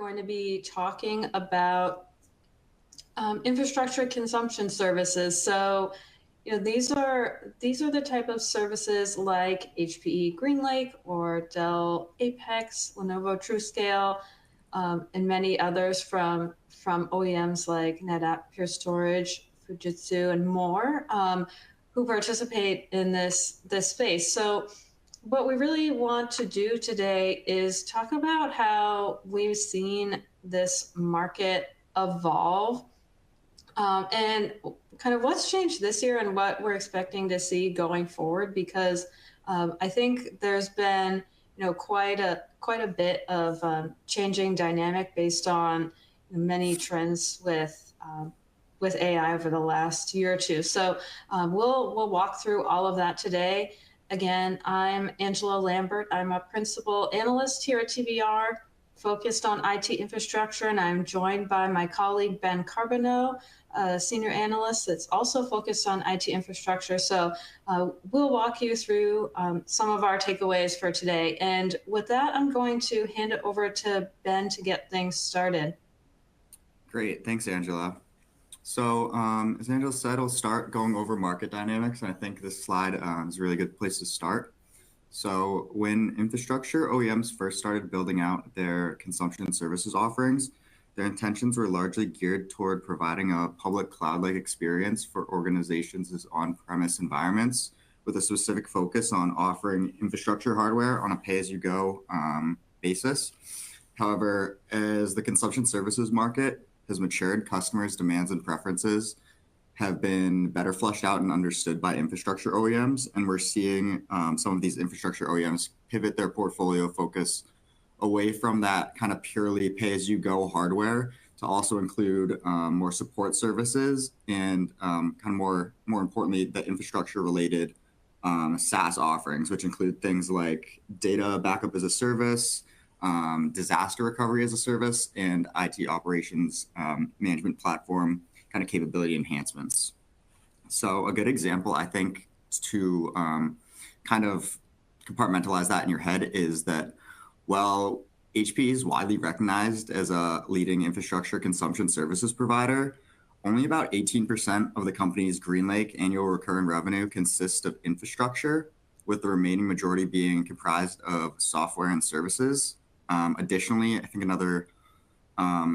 going to be talking about infrastructure consumption services. So, these are the type of services like HPE GreenLake or Dell Apex, Lenovo TrueScale, and many others from OEMs like NetApp, Pure Storage, Fujitsu, and more, who participate in this space. So what we really want to do today is talk about how we've seen this market evolve, and kind of what's changed this year and what we're expecting to see going forward, because I think there's been quite a bit of changing dynamic based on many trends with AI over the last year or two. So we'll walk through all of that today. Again, I'm Angela Lambert. I'm a principal analyst here at TBR, focused on IT infrastructure, and I'm joined by my colleague Ben Carbonneau, a senior analyst that's also focused on IT infrastructure. So we'll walk you through some of our takeaways for today. And with that, I'm going to hand it over to Ben to get things started. Great, thanks, Angela. So as Angela said, we'll start going over market dynamics, and I think this slide is a really good place to start. So when infrastructure OEMs first started building out their consumption services offerings, their intentions were largely geared toward providing a public cloud-like experience for organizations' on-premise environments, with a specific focus on offering infrastructure hardware on a pay-as-you-go basis. However, as the consumption services market has matured, customers' demands and preferences have been better fleshed out and understood by infrastructure OEMs, and we're seeing some of these infrastructure OEMs pivot their portfolio focus away from that kind of purely pay-as-you-go hardware to also include more support services and kind of more importantly, the infrastructure-related SaaS offerings, which include things like data backup as a service, disaster recovery as a service, and IT operations management platform kind of capability enhancements. So a good example, I think, to kind of compartmentalize that in your head is that while HP is widely recognized as a leading infrastructure consumption services provider, only about 18% of the company's GreenLake annual recurring revenue consists of infrastructure, with the remaining majority being comprised of software and services. Additionally, I think another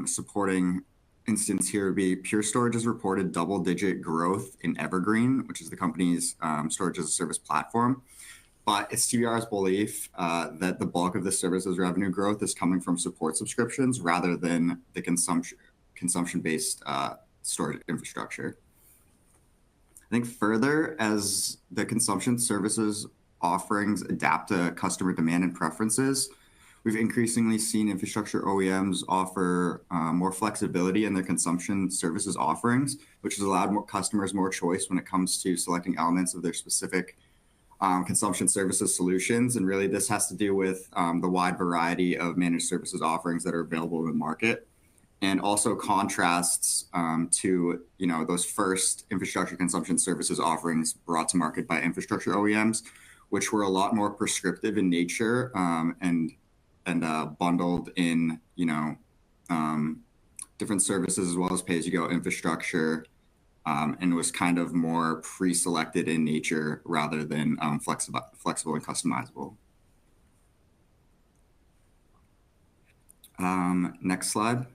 supporting instance here would be Pure Storage has reported double-digit growth in Evergreen, which is the company's storage as a service platform. But it's TBR's belief that the bulk of the services revenue growth is coming from support subscriptions rather than the consumption-based storage infrastructure. I think further, as the consumption services offerings adapt to customer demand and preferences, we've increasingly seen infrastructure OEMs offer more flexibility in their consumption services offerings, which has allowed more customers more choice when it comes to selecting elements of their specific consumption services solutions. And really, this has to do with the wide variety of managed services offerings that are available in the market, and also contrasts to those first infrastructure consumption services offerings brought to market by infrastructure OEMs, which were a lot more prescriptive in nature and bundled in different services as well as pay-as-you-go infrastructure, and was kind of more pre-selected in nature rather than flexible and customizable. Next slide.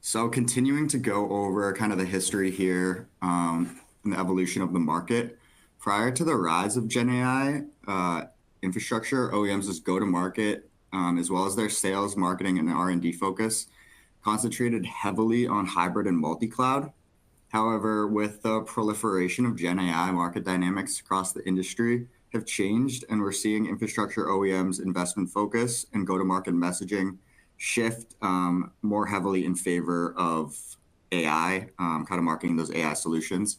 So continuing to go over kind of the history here and the evolution of the market. Prior to the rise of Gen AI, infrastructure OEMs' go-to-market, as well as their sales, marketing, and R&D focus, concentrated heavily on hybrid and multi-cloud. However, with the proliferation of Gen AI, market dynamics across the industry have changed, and we're seeing infrastructure OEMs' investment focus and go-to-market messaging shift more heavily in favor of AI, kind of marketing those AI solutions.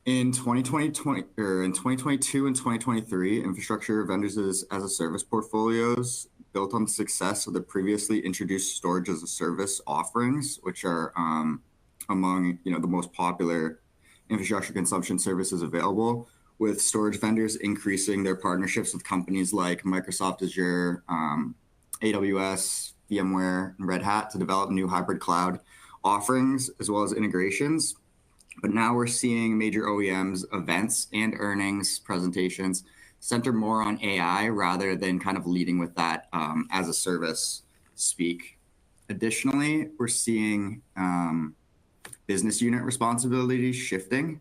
In 2022 and 2023, infrastructure vendors as a service portfolios built on the success of the previously introduced storage as a service offerings, which are among the most popular infrastructure consumption services available, with storage vendors increasing their partnerships with companies like Microsoft Azure, AWS, VMware, and Red Hat to develop new hybrid cloud offerings as well as integrations. But now we're seeing major OEMs events and earnings presentations center more on AI rather than kind of leading with that as a service speak. Additionally, we're seeing business unit responsibilities shifting.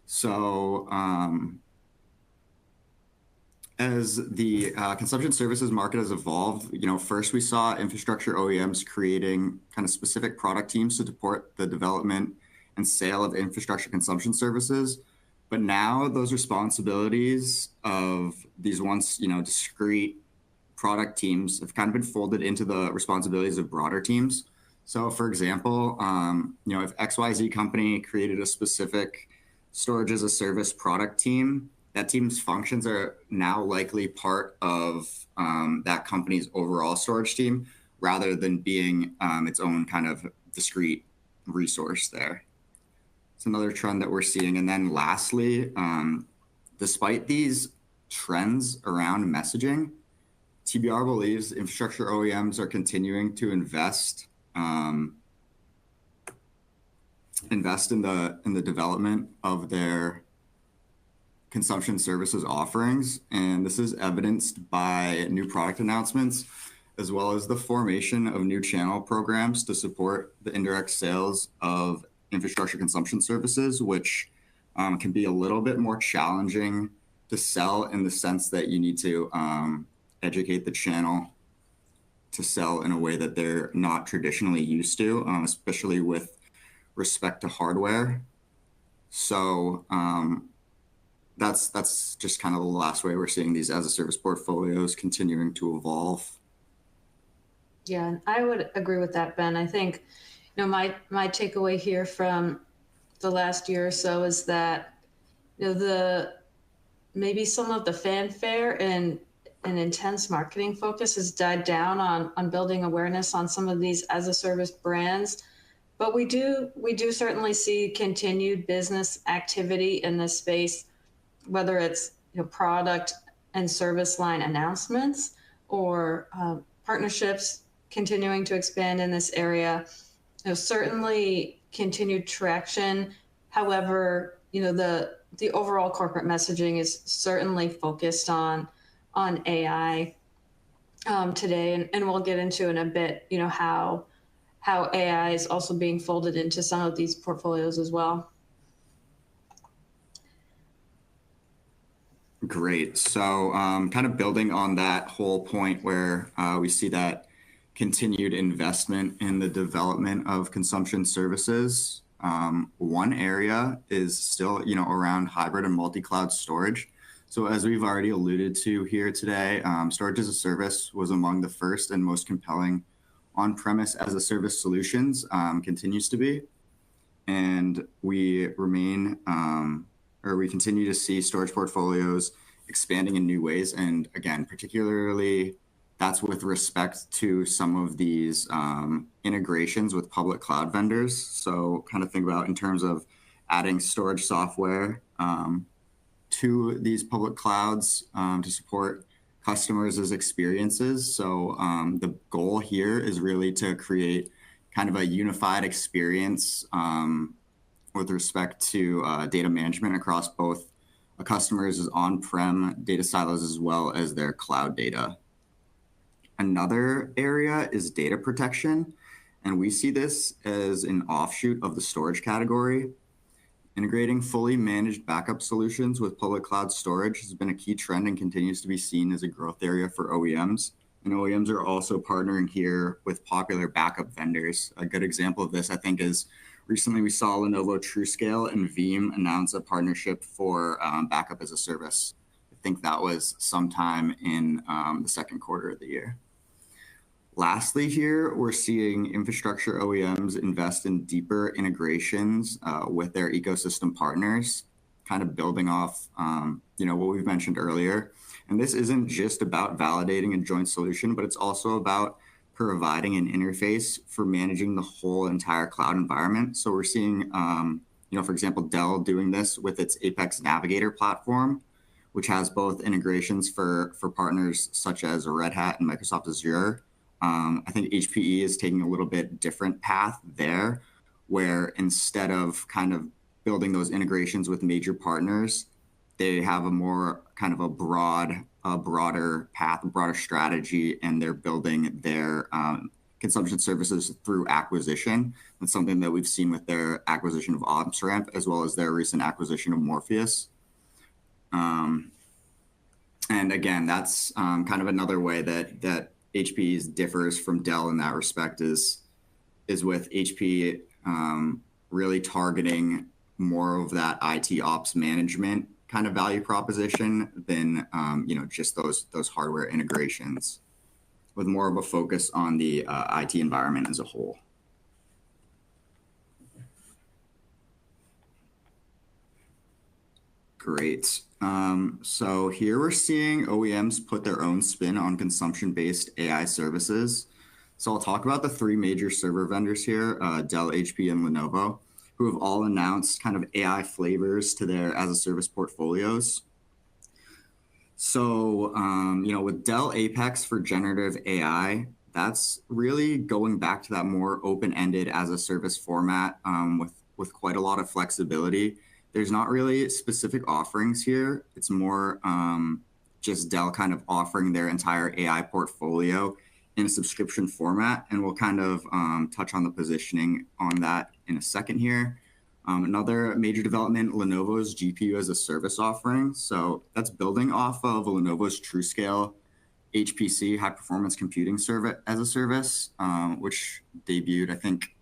So as the consumption services market has evolved, first we saw infrastructure OEMs creating kind of specific product teams to support the development and sale of infrastructure consumption services. But now those responsibilities of these once, discrete product teams have kind of been folded into the responsibilities of broader teams. So for example, if XYZ company created a specific storage as a service product team, that team's functions are now likely part of that company's overall storage team rather than being its own kind of discrete resource there. It's another trend that we're seeing. And then lastly, despite these trends around messaging, TBR believes infrastructure OEMs are continuing to invest in the development of their consumption services offerings. And this is evidenced by new product announcements, as well as the formation of new channel programs to support the indirect sales of infrastructure consumption services, which can be a little bit more challenging to sell in the sense that you need to educate the channel to sell in a way that they're not traditionally used to, especially with respect to hardware. So that's just kind of the last way we're seeing these as a service portfolios continuing to evolve. Yeah, I would agree with that, Ben. I think, my takeaway here from the last year or so is that, maybe some of the fanfare and intense marketing focus has died down on building awareness on some of these as a service brands. But we do certainly see continued business activity in this space, whether it's product and service line announcements or partnerships continuing to expand in this area. Certainly continued traction. However, the overall corporate messaging is certainly focused on AI today, and we'll get into in a bit, how AI is also being folded into some of these portfolios as well. Great. So kind of building on that whole point where we see that continued investment in the development of consumption services. One area is still, around hybrid and multi-cloud storage. So as we've already alluded to here today, storage as a service was among the first and most compelling on-premise as a service solutions, continues to be. And we continue to see storage portfolios expanding in new ways. And again, particularly that's with respect to some of these integrations with public cloud vendors. So kind of think about in terms of adding storage software to these public clouds to support customers' experiences. So the goal here is really to create kind of a unified experience with respect to data management across both a customer's on-prem data silos as well as their cloud data. Another area is data protection, and we see this as an offshoot of the storage category. Integrating fully managed backup solutions with public cloud storage has been a key trend and continues to be seen as a growth area for OEMs. And OEMs are also partnering here with popular backup vendors. A good example of this, I think, is recently we saw Lenovo TrueScale and Veeam announce a partnership for backup as a service. I think that was sometime in the second quarter of the year. Lastly here, we're seeing infrastructure OEMs invest in deeper integrations with their ecosystem partners, kind of building off what we've mentioned earlier. And this isn't just about validating a joint solution, but it's also about providing an interface for managing the whole entire cloud environment. So we're seeing for example, Dell doing this with its Apex Navigator platform, which has both integrations for partners such as Red Hat and Microsoft Azure. I think HPE is taking a little bit different path there, where instead of kind of building those integrations with major partners, they have a more kind of a broader path, a broader strategy, and they're building their consumption services through acquisition. That's something that we've seen with their acquisition of OpsRamp, as well as their recent acquisition of Morpheus. And again, that's kind of another way that HPE differs from Dell in that respect is with HPE really targeting more of that IT ops management kind of value proposition than just those hardware integrations, with more of a focus on the IT environment as a whole. Great. So here we're seeing OEMs put their own spin on consumption-based AI services. So I'll talk about the three major server vendors here, Dell, HP, and Lenovo, who have all announced kind of AI flavors to their as-a-service portfolios. So, with Dell Apex for generative AI, that's really going back to that more open-ended as-a-service format with quite a lot of flexibility. There's not really specific offerings here. It's more just Dell kind of offering their entire AI portfolio in a subscription format. And we'll kind of touch on the positioning on that in a second here. Another major development, Lenovo's GPU as a service offering. So that's building off of Lenovo's TrueScale HPC, high performance computing service as a service, which debuted, I think,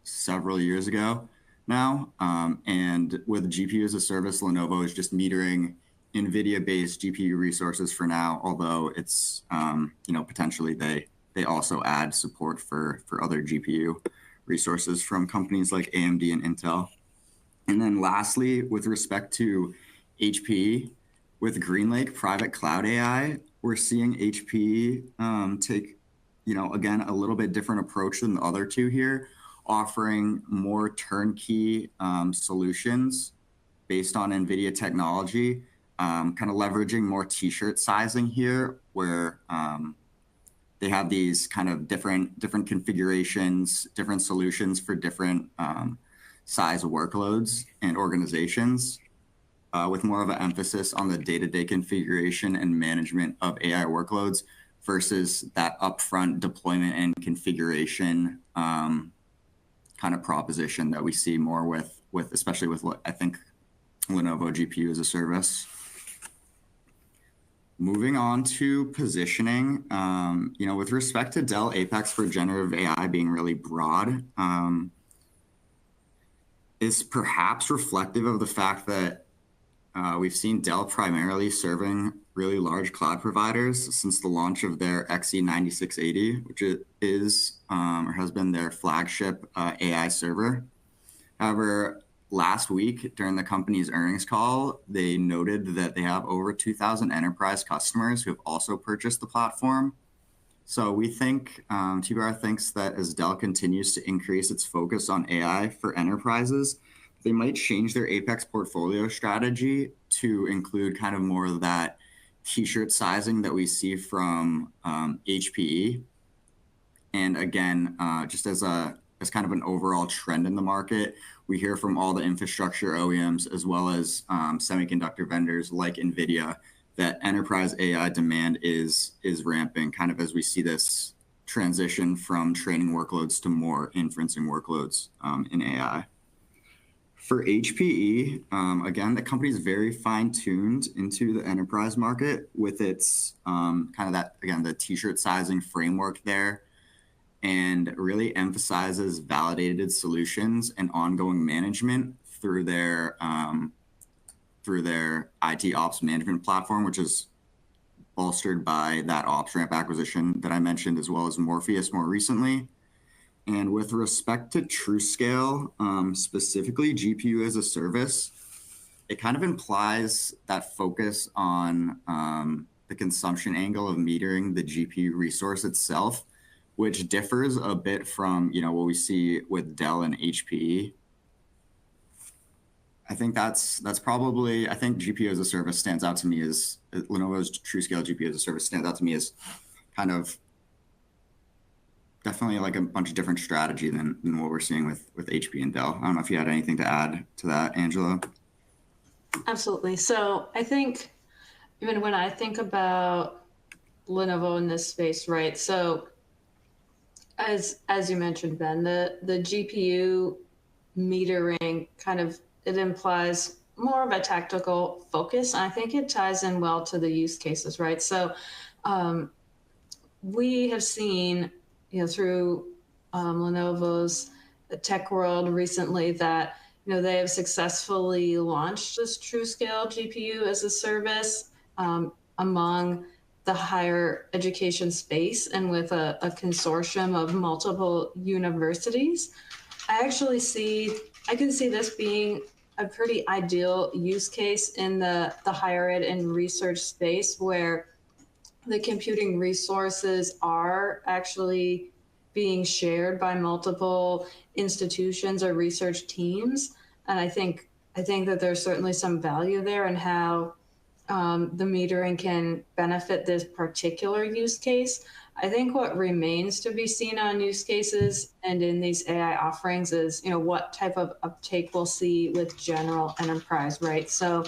several years ago now. And with GPU as a service, Lenovo is just metering NVIDIA-based GPU resources for now, although it's, potentially they also add support for other GPU resources from companies like AMD and Intel. And then lastly, with respect to HPE, with GreenLake Private Cloud AI, we're seeing HPE take, again, a little bit different approach than the other two here, offering more turnkey solutions based on NVIDIA technology, kind of leveraging more t-shirt sizing here, where they have these kind of different configurations, different solutions for different size workloads and organizations, with more of an emphasis on the day-to-day configuration and management of AI workloads versus that upfront deployment and configuration kind of proposition that we see more with especially with, I think, Lenovo GPU as a service. Moving on to positioning, with respect to Dell Apex for generative AI being really broad, is perhaps reflective of the fact that we've seen Dell primarily serving really large cloud providers since the launch of their XE9680, which is or has been their flagship AI server. However, last week during the company's earnings call, they noted that they have over 2,000 enterprise customers who have also purchased the platform. So we think, TBR thinks that as Dell continues to increase its focus on AI for enterprises, they might change their Apex portfolio strategy to include kind of more of that t-shirt sizing that we see from HPE. And again, just as kind of an overall trend in the market, we hear from all the infrastructure OEMs as well as semiconductor vendors like NVIDIA that enterprise AI demand is ramping, kind of as we see this transition from training workloads to more inferencing workloads in AI. For HPE, again, the company is very fine-tuned into the enterprise market with its kind of that, again, the t-shirt sizing framework there, and really emphasizes validated solutions and ongoing management through their IT ops management platform, which is bolstered by that OpsRamp acquisition that I mentioned, as well as Morpheus more recently. And with respect to TrueScale, specifically GPU as a service, it kind of implies that focus on the consumption angle of metering the GPU resource itself, which differs a bit from what we see with Dell and HPE. I think that's probably, I think GPU as a service stands out to me as Lenovo's TrueScale GPU as a service stands out to me as kind of definitely like a bunch of different strategy than what we're seeing with HP and Dell. I don't know if you had anything to add to that, Angela. Absolutely. So I think even when I think about Lenovo in this space, right? So as you mentioned, Ben, the GPU metering kind of, it implies more of a tactical focus. And I think it ties in well to the use cases, right? So we have seen, through Lenovo's tech world recently that, they have successfully launched this TrueScale GPU as a service among the higher education space and with a consortium of multiple universities. I can see this being a pretty ideal use case in the higher ed and research space where the computing resources are actually being shared by multiple institutions or research teams. And I think that there's certainly some value there in how the metering can benefit this particular use case. I think what remains to be seen on use cases and in these AI offerings is, what type of uptake we'll see with general enterprise, right? So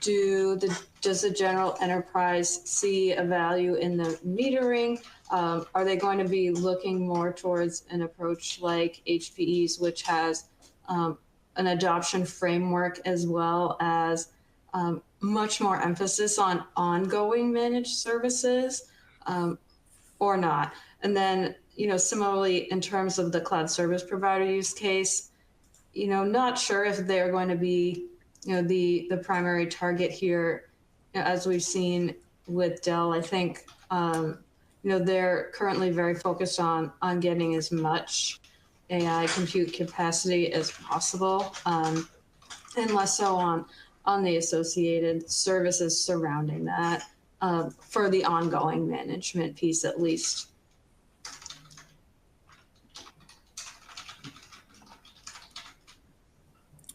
does the general enterprise see a value in the metering? Are they going to be looking more towards an approach like HPE's, which has an adoption framework as well as much more emphasis on ongoing managed services, or not? And then, similarly, in terms of the cloud service provider use case, not sure if they're going to be, the primary target here, as we've seen with Dell. I think, they're currently very focused on getting as much AI compute capacity as possible, and less so on the associated services surrounding that, for the ongoing management piece at least.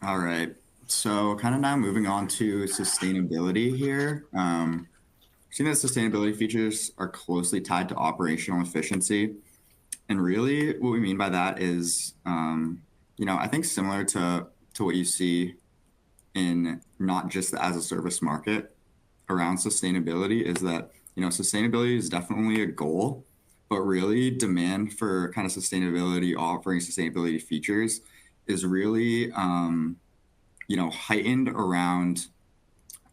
All right. So kind of now moving on to sustainability here. Seeing that sustainability features are closely tied to operational efficiency. And really what we mean by that is, I think similar to what you see in not just the as a service market around sustainability is that, sustainability is definitely a goal, but really demand for kind of sustainability offering sustainability features is really, heightened around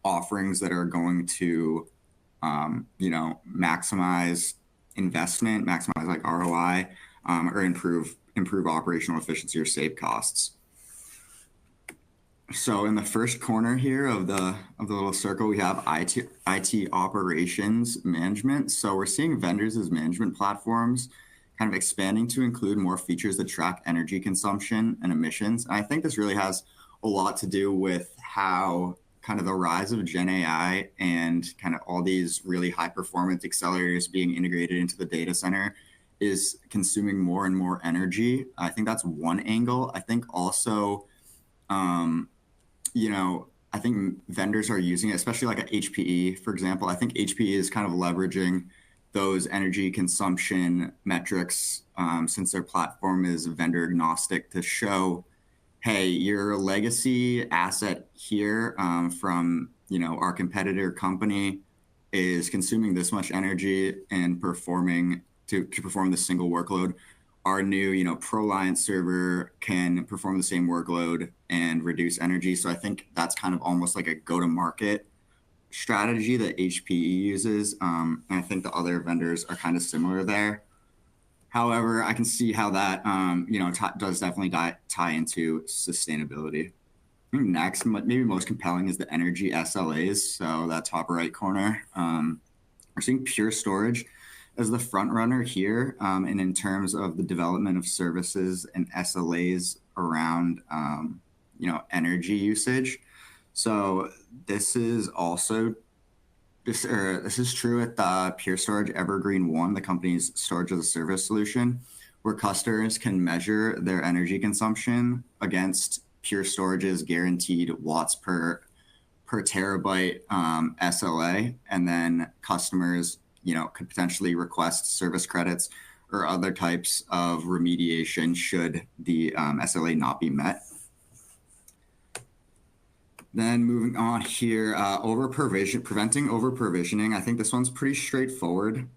offerings that are going to, maximize investment, maximize like ROI, or improve operational efficiency or save costs. So in the first corner here of the little circle, we have IT operations management. So we're seeing vendors as management platforms kind of expanding to include more features that track energy consumption and emissions. And I think this really has a lot to do with how kind of the rise of Gen AI and kind of all these really high performance accelerators being integrated into the data center is consuming more and more energy. I think that's one angle. I think also, I think vendors are using it, especially like at HPE, for example. I think HPE is kind of leveraging those energy consumption metrics, since their platform is vendor agnostic, to show, hey, your legacy asset here from our competitor company is consuming this much energy and performing to perform this single workload. Our new ProLiant server can perform the same workload and reduce energy. So I think that's kind of almost like a go-to-market strategy that HPE uses. And I think the other vendors are kind of similar there. However, I can see how that, does definitely tie into sustainability. Next, maybe most compelling is the energy SLAs. So that top right corner, we're seeing Pure Storage as the front runner here. And in terms of the development of services and SLAs around, energy usage. So this is also this is true at the Pure Storage Evergreen One, the company's storage as a service solution, where customers can measure their energy consumption against Pure Storage's guaranteed watts per terabyte SLA, and then customers, could potentially request service credits or other types of remediation should the SLA not be met. Then moving on here, preventing over provisioning. I think this one's pretty straightforward.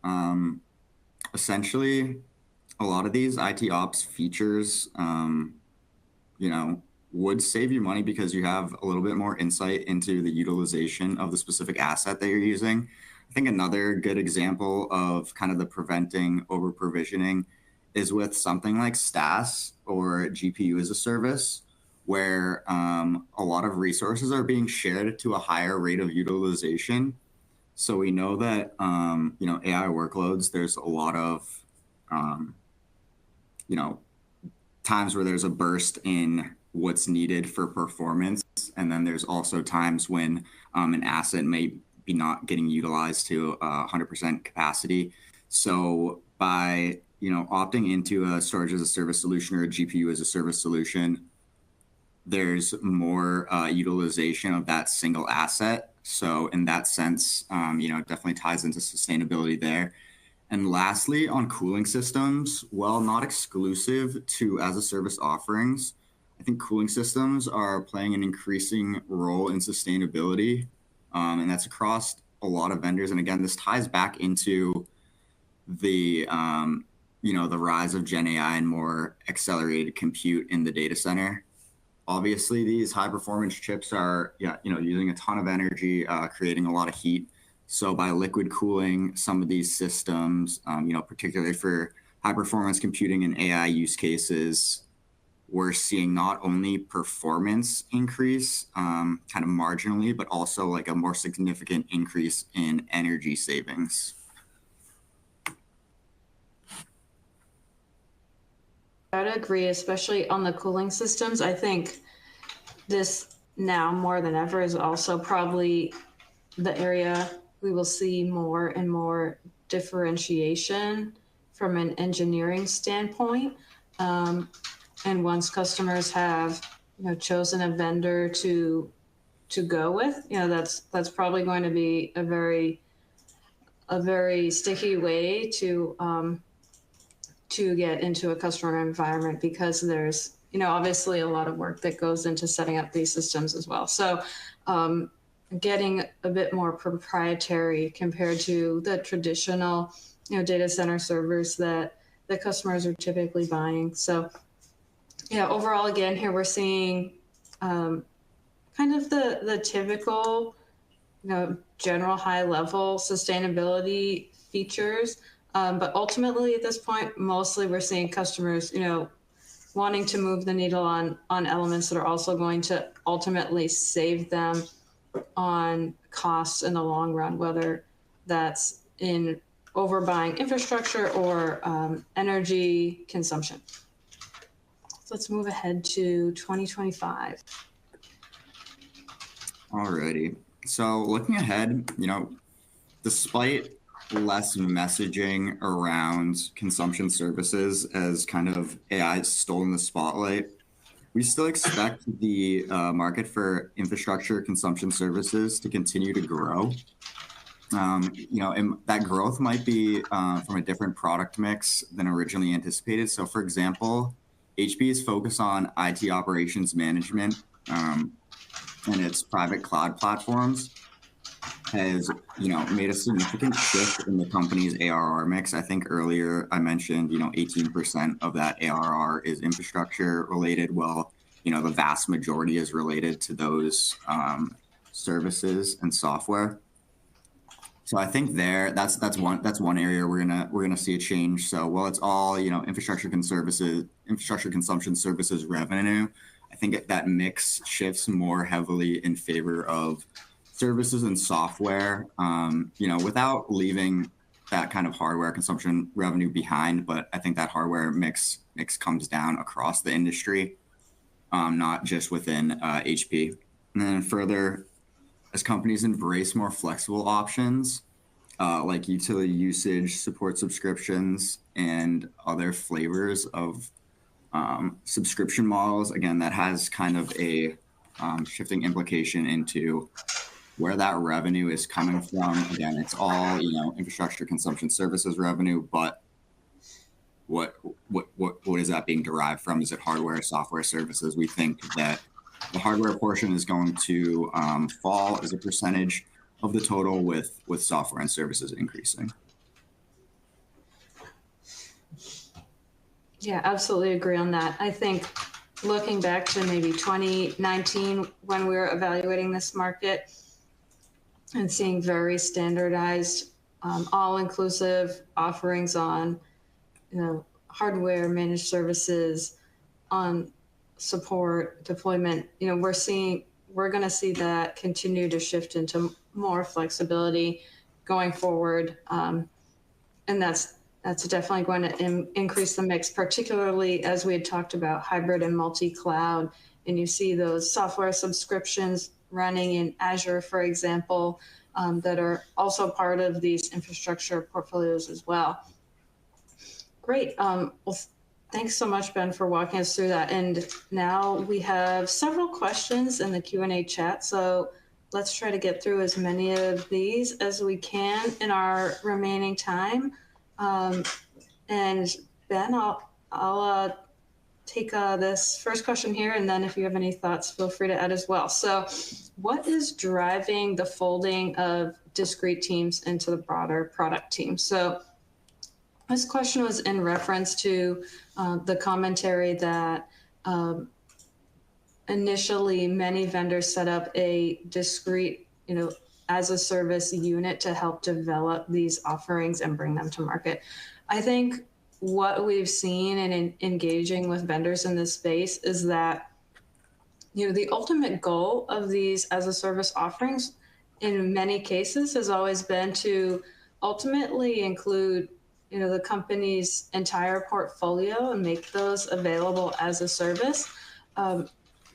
Essentially, a lot of these IT ops features, would save you money because you have a little bit more insight into the utilization of the specific asset that you're using. I think another good example of kind of the preventing over provisioning is with something like SaaS or GPU as a service, where a lot of resources are being shared to a higher rate of utilization. So we know that, AI workloads, there's a lot of, times where there's a burst in what's needed for performance. And then there's also times when an asset may be not getting utilized to 100% capacity. So by, opting into a storage as a service solution or a GPU as a service solution, there's more utilization of that single asset. So in that sense, it definitely ties into sustainability there. And lastly, on cooling systems, while not exclusive to as a service offerings, I think cooling systems are playing an increasing role in sustainability, and that's across a lot of vendors. And again, this ties back into the the rise of Gen AI and more accelerated compute in the data center. Obviously, these high performance chips are using a ton of energy, creating a lot of heat. So by liquid cooling some of these systems, particularly for high performance computing and AI use cases, we're seeing not only performance increase kind of marginally, but also like a more significant increase in energy savings. I would agree, especially on the cooling systems. I think this now more than ever is also probably the area we will see more and more differentiation from an engineering standpoint. And once customers have chosen a vendor to go with, that's probably going to be a very sticky way to get into a customer environment, because there's obviously a lot of work that goes into setting up these systems as well. So getting a bit more proprietary compared to the traditional data center servers that the customers are typically buying. So overall, again, here we're seeing kind of the typical general high level sustainability features. But ultimately at this point, mostly we're seeing customers, wanting to move the needle on elements that are also going to ultimately save them on costs in the long run, whether that's in overbuying infrastructure or energy consumption. So let's move ahead to 2025. Alrighty. So looking ahead, despite less messaging around consumption services as kind of AI stolen the spotlight, we still expect the market for infrastructure consumption services to continue to grow. And that growth might be from a different product mix than originally anticipated. So for example, HP's focus on IT operations management and its private cloud platforms has made a significant shift in the company's ARR mix. I think earlier I mentioned 18% of that ARR is infrastructure related. Well, the vast majority is related to those services and software. So I think that's one area we're gonna see a change. So while it's all infrastructure consumption services revenue, I think that mix shifts more heavily in favor of services and software, without leaving that kind of hardware consumption revenue behind. But I think that hardware mix comes down across the industry, not just within HP. And then further, as companies embrace more flexible options, like utility usage, support subscriptions, and other flavors of subscription models. Again, that has kind of a shifting implication into where that revenue is coming from. Again, it's all, infrastructure consumption services revenue, but what is that being derived from? Is it hardware, software services? We think that the hardware portion is going to fall as a percentage of the total, with software and services increasing. Yeah, absolutely agree on that. I think looking back to maybe 2019 when we were evaluating this market and seeing very standardized, all-inclusive offerings on, hardware, managed services, on support, deployment, we're going to see that continue to shift into more flexibility going forward. And that's definitely going to increase the mix, particularly as we had talked about hybrid and multi-cloud. And you see those software subscriptions running in Azure, for example, that are also part of these infrastructure portfolios as well. Great. Well, thanks so much, Ben, for walking us through that. And now we have several questions in the Q&A chat. So let's try to get through as many of these as we can in our remaining time. And Ben, I'll take this first question here, and then if you have any thoughts, feel free to add as well. So what is driving the folding of discrete teams into the broader product team? So this question was in reference to the commentary that initially many vendors set up a discrete, as a service unit to help develop these offerings and bring them to market. I think what we've seen in engaging with vendors in this space is that, the ultimate goal of these as a service offerings in many cases has always been to ultimately include, the company's entire portfolio and make those available as a service.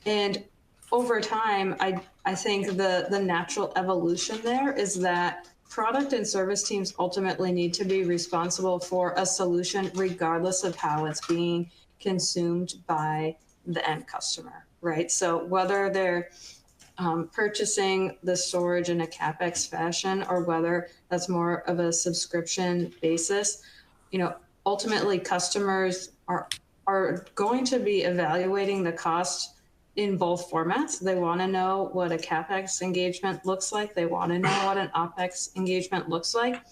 And over time, I think the natural evolution there is that product and service teams ultimately need to be responsible for a solution regardless of how it's being consumed by the end customer, right? So whether they're purchasing the storage in a CapEx fashion or whether that's more of a subscription basis, ultimately customers are going to be evaluating the cost in both formats. They want to know what a CapEx engagement looks like. They want to know what an OpEx engagement looks like.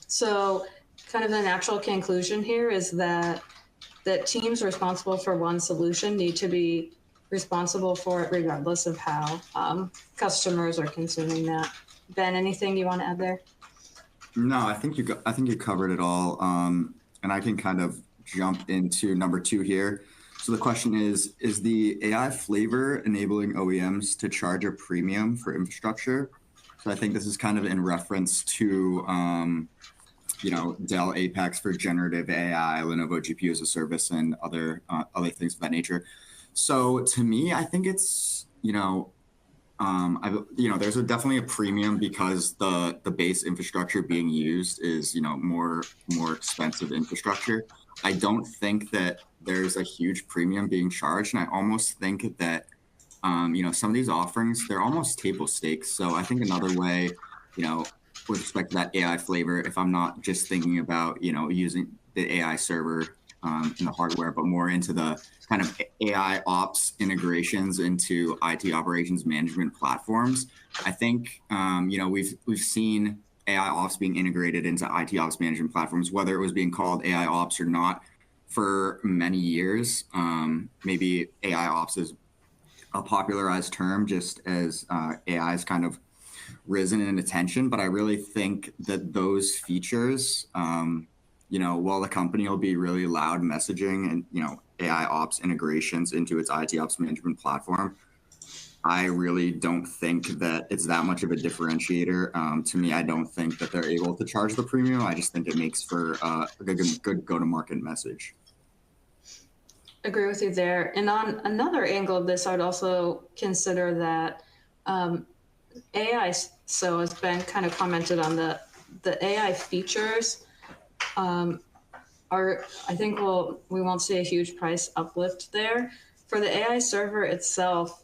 So kind of the natural conclusion here is that teams responsible for one solution need to be responsible for it regardless of how customers are consuming that. Ben, anything you want to add there? No, I think you covered it all. And I can kind of jump into number 2 here. So the question is the AI flavor enabling OEMs to charge a premium for infrastructure? So I think this is kind of in reference to, Dell Apex for generative AI, Lenovo GPU as a service, and other things of that nature. So to me, I think it's, there's definitely a premium because the base infrastructure being used is, more expensive infrastructure. I don't think that there's a huge premium being charged. And I almost think that, some of these offerings, they're almost table stakes. So I think another way, with respect to that AI flavor, if I'm not just thinking about, using the AI server in the hardware, but more into the kind of AI ops integrations into IT operations management platforms, I think, we've seen AI ops being integrated into IT ops management platforms, whether it was being called AI ops or not, for many years. Maybe AI ops is a popularized term just as AI has kind of risen in attention. But I really think that those features, while the company will be really loud messaging and, AI ops integrations into its IT ops management platform, I really don't think that it's that much of a differentiator. To me, I don't think that they're able to charge the premium. I just think it makes for a good go-to-market message. Agree with you there. And on another angle of this, I would also consider that AI, so as Ben kind of commented on the the AI features I think we won't see a huge price uplift there. For the AI server itself,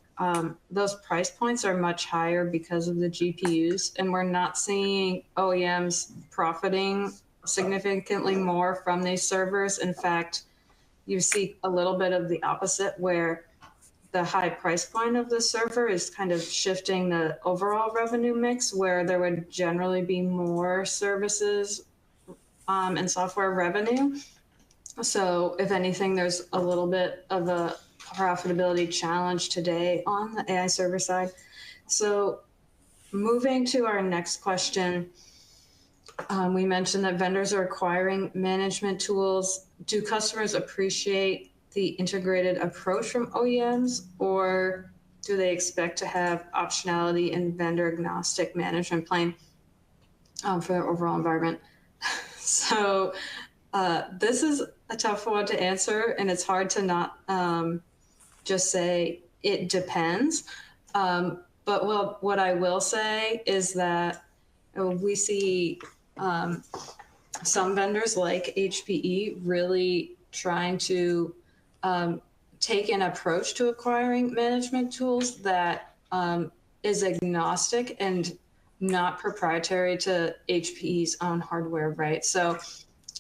those price points are much higher because of the GPUs, and we're not seeing OEMs profiting significantly more from these servers. In fact, you see a little bit of the opposite, where the high price point of the server is kind of shifting the overall revenue mix, where there would generally be more services and software revenue. So if anything, there's a little bit of a profitability challenge today on the AI server side. So moving to our next question, we mentioned that vendors are acquiring management tools. Do customers appreciate the integrated approach from OEMs, or do they expect to have optionality in vendor agnostic management plane for their overall environment? So this is a tough one to answer, and it's hard to not just say it depends. But what I will say is that we see some vendors like HPE really trying to take an approach to acquiring management tools that is agnostic and not proprietary to HPE's own hardware, right? So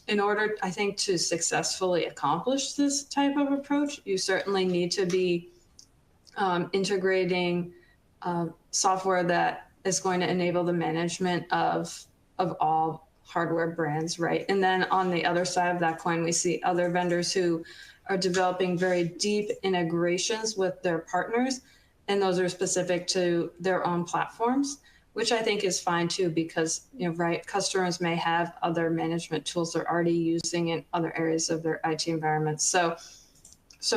in order, I think, to successfully accomplish this type of approach, you certainly need to be integrating software that is going to enable the management of all hardware brands, right? And then on the other side of that coin, we see other vendors who are developing very deep integrations with their partners, and those are specific to their own platforms, which I think is fine too, because, right, customers may have other management tools they're already using in other areas of their IT environments. So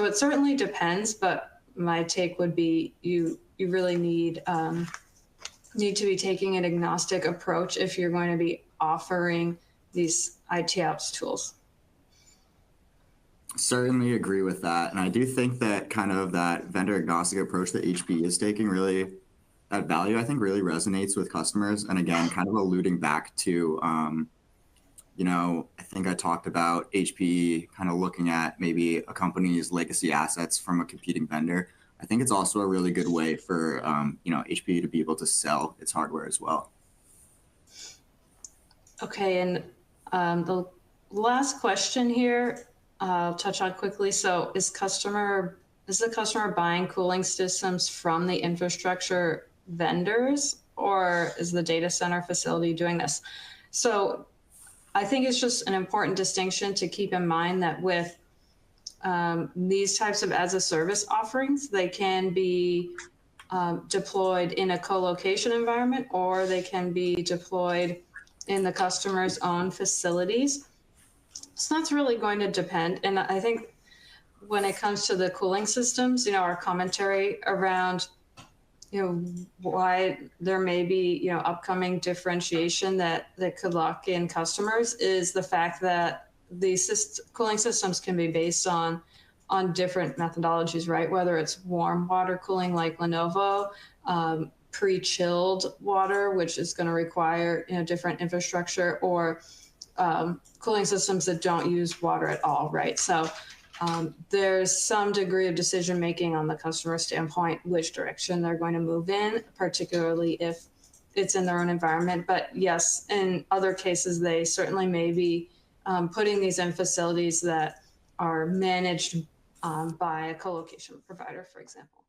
it certainly depends, but my take would be you really need to be taking an agnostic approach if you're going to be offering these IT ops tools. Certainly agree with that. And I do think that kind of that vendor agnostic approach that HPE is taking really, that value, I think, really resonates with customers. And again, kind of alluding back to, I think I talked about HPE kind of looking at maybe a company's legacy assets from a competing vendor. I think it's also a really good way for, HPE to be able to sell its hardware as well. Okay, and the last question here, I'll touch on quickly. So is the customer buying cooling systems from the infrastructure vendors, or is the data center facility doing this? So I think it's just an important distinction to keep in mind that with these types of as a service offerings, they can be deployed in a co-location environment, or they can be deployed in the customer's own facilities. So that's really going to depend. And I think when it comes to the cooling systems, our commentary around, why there may be, upcoming differentiation that could lock in customers is the fact that these cooling systems can be based on different methodologies, right? Whether it's warm water cooling like Lenovo, pre-chilled water, which is going to require, different infrastructure, or cooling systems that don't use water at all, right? So there's some degree of decision making on the customer standpoint, which direction they're going to move in, particularly if it's in their own environment. But yes, in other cases, they certainly may be putting these in facilities that are managed by a co-location provider, for example.